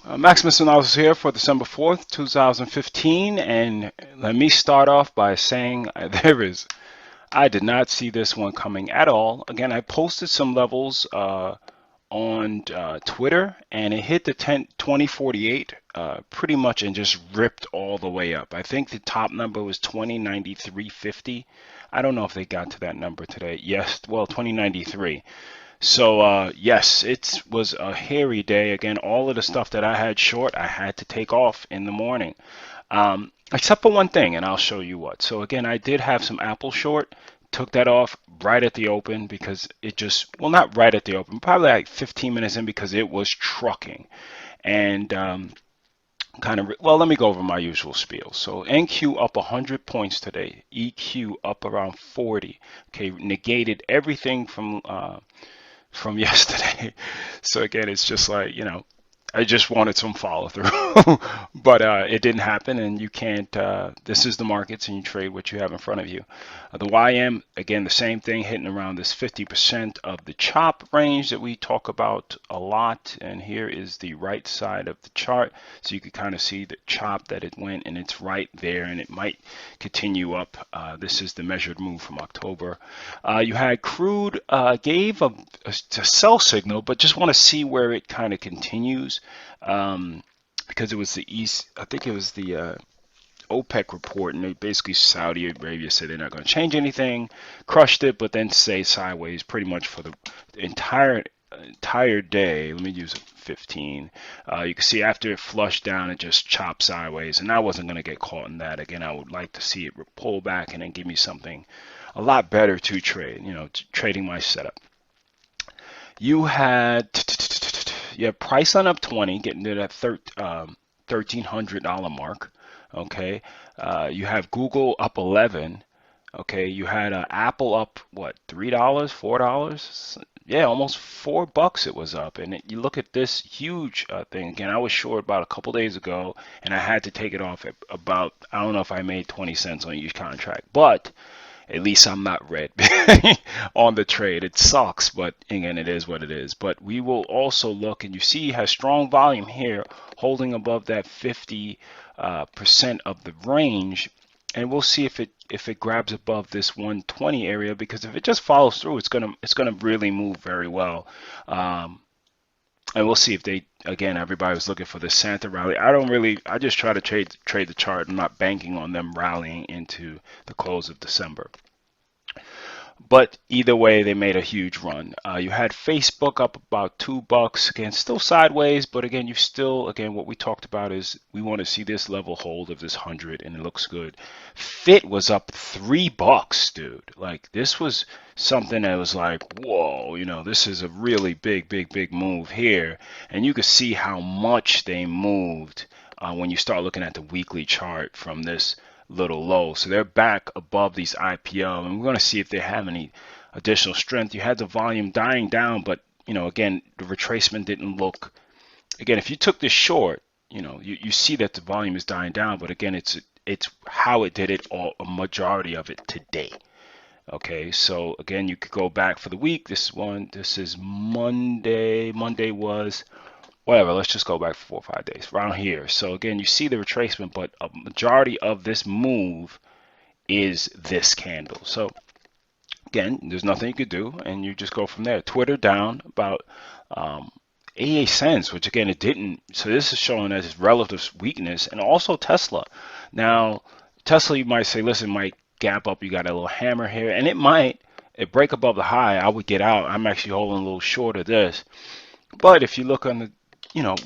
Maximus Analysis here for December 4th, 2015, and let me start off by saying I did not see this one coming at all. Again, I posted some levels on Twitter, and it hit the 2048 pretty much and just ripped all the way up. I think the top number was 2093.50. I don't know if they got to that number today. Yes, well, 2093. So yes, it was a hairy day. Again, all of the stuff that I had short, I had to take off in the morning. Except for one thing, and I'll show you what. So again, I did have some Apple short, took that off right at the open because it just, well, not right at the open, probably like 15 minutes in because it was trucking. And well, let me go over my usual spiel. So NQ up 100 points today, EQ up around 40. Okay, negated everything from yesterday. So again, it's just like, I just wanted some follow through, but it didn't happen, and you can't. This is the markets, and you trade what you have in front of you. The YM, again, the same thing, hitting around this 50% of the chop range that we talk about a lot. And here is the right side of the chart, so you can kind of see the chop that it went, and it's right there, and it might continue up. This is the measured move from October. You had crude gave a sell signal, but just want to see where it kind of continues. Because it was the East, I think it was the OPEC report, and they basically Saudi Arabia said they're not going to change anything, crushed it, but then stayed sideways pretty much for the entire day. Let me use 15. You can see after it flushed down, it just chopped sideways, and I wasn't going to get caught in that. Again, I would like to see it pull back and then give me something a lot better to trade, trading my setup. You had price on up 20, getting to that $1,300 mark. Okay, you have Google up 11. Okay, you had Apple up what, $3, $4? Yeah, almost $4 it was up. And you look at this huge thing again. I was short about a couple days ago, and I had to take it off at about, I don't know if I made 20 cents on each contract, but at least I'm not red on the trade. It sucks, but again, it is what it is. But we will also look, and you see it has strong volume here, holding above that 50% of the range, and we'll see if it grabs above this 120 area, because if it just follows through, it's gonna really move very well. And we'll see if they, again, everybody was looking for the Santa rally. I just try to trade the chart. I'm not banking on them rallying into the close of December. But either way, they made a huge run. You had Facebook up about $2. Again, still sideways, but again, what we talked about is we want to see this level hold of this 100, and it looks good. Fit was up $3, dude. Like, this was something that was like, whoa, this is a really big move here. And you could see how much they moved when you start looking at the weekly chart from this little low. So they're back above these IPO, and we're going to see if they have any additional strength. You had the volume dying down, but again, the retracement didn't look. Again, if you took this short, you see that the volume is dying down, but again, it's how it did it, all a majority of it today. Okay, so again, you could go back for the week. This is Monday. Monday was whatever, let's just go back for 4 or 5 days around here. So again, you see the retracement, but a majority of this move is this candle. So again, there's nothing you could do, and you just go from there. Twitter down about 88 cents, which again, it didn't. So this is showing as relative weakness, and also Tesla. Now, Tesla, you might say, listen, might gap up. You got a little hammer here, and it break above the high. I would get out. I'm actually holding a little short of this. But if you look on the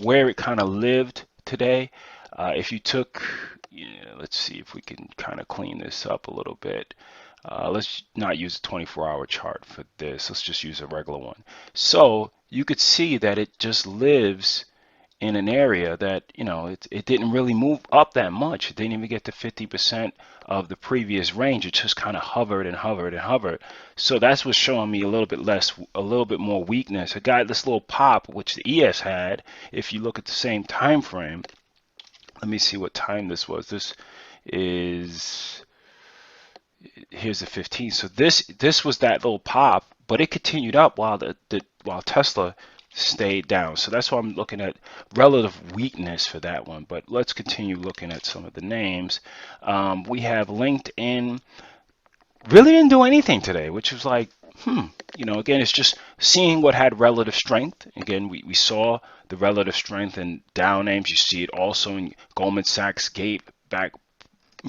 where it kind of lived today, if you took, let's see if we can kind of clean this up a little bit. Let's not use a 24-hour chart for this. Let's just use a regular one. So you could see that it just lives in an area that, it didn't really move up that much. It didn't even get to 50% of the previous range. It just kind of hovered and hovered and hovered. So that's what's showing me a little bit more weakness. It got this little pop, which the ES had. If you look at the same time frame, let me see what time this was. This is, here's the 15. So this was that little pop, but it continued up while while Tesla stayed down. So that's why I'm looking at relative weakness for that one. But let's continue looking at some of the names. We have LinkedIn. Really didn't do anything today, which was like, again, it's just seeing what had relative strength. Again, we saw the relative strength in Dow names. You see it also in Goldman Sachs gave back,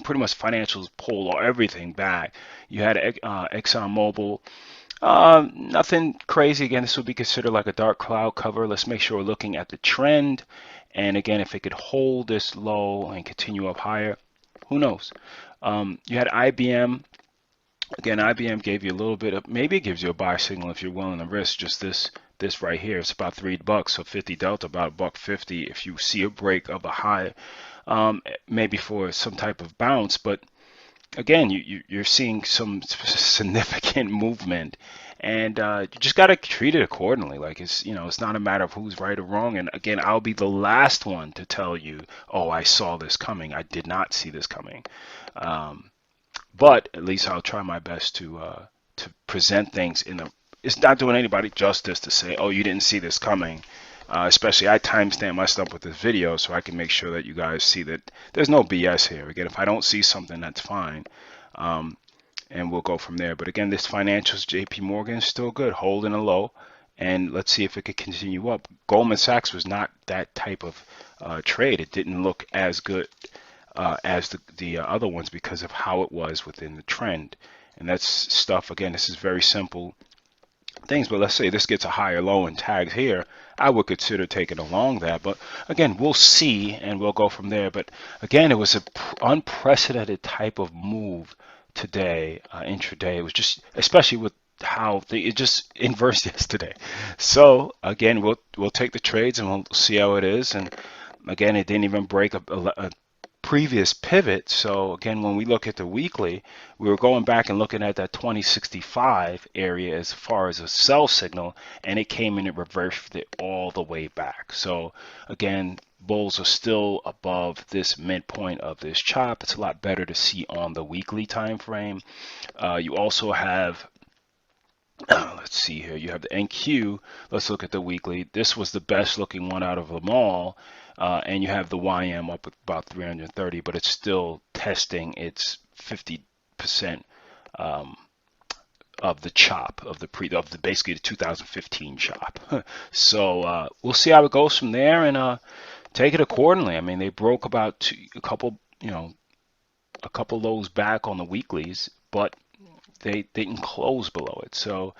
pretty much financials pulled everything back. You had ExxonMobil. Nothing crazy. Again, this would be considered like a dark cloud cover. Let's make sure we're looking at the trend. And again, if it could hold this low and continue up higher, who knows? You had IBM. Again, IBM gave you a little bit of, maybe it gives you a buy signal if you're willing to risk just this right here. It's about $3, so 50 delta, about $1.50 if you see a break of a high, maybe for some type of bounce. But again, you're seeing some significant movement, and you just got to treat it accordingly. Like it's not a matter of who's right or wrong. And again, I'll be the last one to tell you, oh, I saw this coming. I did not see this coming. But at least I'll try my best to present things in a. It's not doing anybody justice to say, oh, you didn't see this coming. Especially I timestamp my stuff with this video so I can make sure that you guys see that there's no BS here. Again, if I don't see something, that's fine. And we'll go from there. But again, this financials, JP Morgan is still good, holding a low. And let's see if it could continue up. Goldman Sachs was not that type of trade. It didn't look as good as the other ones because of how it was within the trend. And that's stuff, again, this is very simple things, but let's say this gets a higher low and tags here, I would consider taking along that. But again, we'll see and we'll go from there. But again, it was an unprecedented type of move today, intraday. It was just, especially with how it just inversed yesterday. So again, we'll take the trades and we'll see how it is. And again, it didn't even break a previous pivot. So again, when we look at the weekly, we were going back and looking at that 2065 area as far as a sell signal, and it came in and reversed it all the way back. So again, bulls are still above this midpoint of this chop. It's a lot better to see on the weekly time frame. You also have let's see here, you have the NQ. Let's look at the weekly. This was the best looking one out of them all. And you have the YM up about 330, but it's still testing its 50% of the chop of the basically the 2015 chop. So we'll see how it goes from there and take it accordingly. I mean, they broke about a couple lows back on the weeklies, but they didn't close below it. So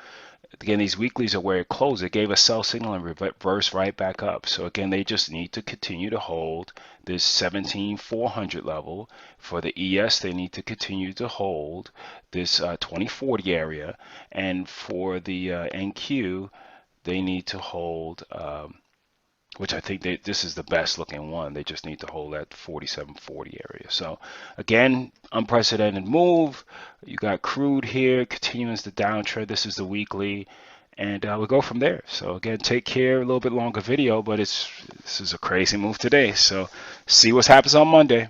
again, these weeklies are where it closed. It gave a sell signal and reversed right back up. So again, they just need to continue to hold this 17,400 level. For the ES, they need to continue to hold this 2040 area. And for the NQ, they need to hold, which I think this is the best looking one. They just need to hold that 4740 area. So again, unprecedented move. You got crude here, continues the downtrend. This is the weekly, and we'll go from there. So again, take care. A little bit longer video, but this is a crazy move today. So see what happens on Monday.